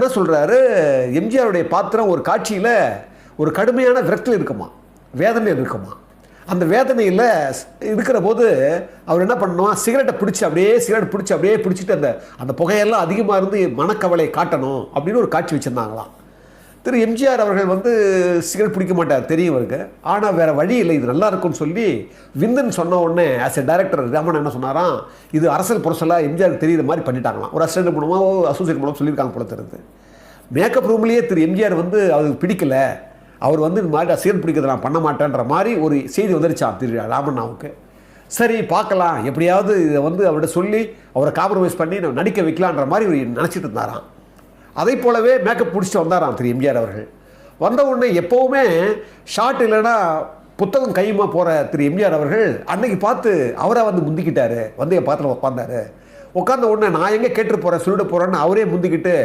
என்ன சொல்கிறாரு, எம்ஜிஆருடைய பாத்திரம் ஒரு காட்சியில் ஒரு கடுமையான விரக்தியில் இருக்குமா, வேதனையில் இருக்குமா. அந்த வேதனையில் இருக்கிற போது அவர் என்ன பண்ணணும், சிகரெட்டை பிடிச்சி அப்படியே பிடிச்சிட்டு அந்த புகையெல்லாம் அதிகமாக இருந்து மனக்கவலை காட்டணும் அப்படின்னு ஒரு காட்சி வச்சுருந்தாங்களாம். திரு எம்ஜிஆர் அவர்கள் வந்து சிகரெட் பிடிக்க மாட்டார், தெரியும் அவருக்கு. ஆனால் வேறு வழி இல்லை, இது நல்லா இருக்கும்னு சொல்லி விந்தன் சொன்ன உடனே ஆஸ் எ டைரக்டர் ராமன் என்ன சொன்னாராம், இது அரசியல் புரசலாக எம்ஜிஆருக்கு தெரியுற மாதிரி பண்ணிட்டாங்களாம். ஒரு அசிஸ்டன்ட் மூலமாக அசோசியேட் மூலமாக சொல்லியிருக்காங்க போல தெரியுது. மேக்கப் ரூம்லேயே திரு எம்ஜிஆர் வந்து அவருக்கு பிடிக்கல, அவர் வந்து இந்த மாதிரி சிகரெட் பிடிக்கிறது நான் பண்ண மாட்டேன்ற மாதிரி ஒரு செய்தி வந்துருச்சான் திரு ராமண்ணாவுக்கு. சரி பார்க்கலாம், எப்படியாவது இதை வந்து அவர்கிட்ட சொல்லி அவரை காம்ப்ரமைஸ் பண்ணி நடிக்க வைக்கலான்ற மாதிரி நினச்சிட்டு இருந்தாராம். அதை போலவே மேக்கப் பிடிச்சிட்டு வந்தாராம் திரு எம்ஜிஆர் அவர்கள். வந்த உடனே எப்போவுமே ஷார்ட் இல்லைன்னா புத்தகம் கையுமா போகிற திரு எம்ஜிஆர் அவர்கள் அன்னைக்கு பார்த்து அவரை வந்து முந்திக்கிட்டாரு, வந்து என் பாத்திரம் உட்காந்தாரு. உட்காந்த உடனே நான் எங்கே கேட்டு போகிறேன் சொல்லிட்டு போகிறேன்னு அவரே முந்திக்கிட்டு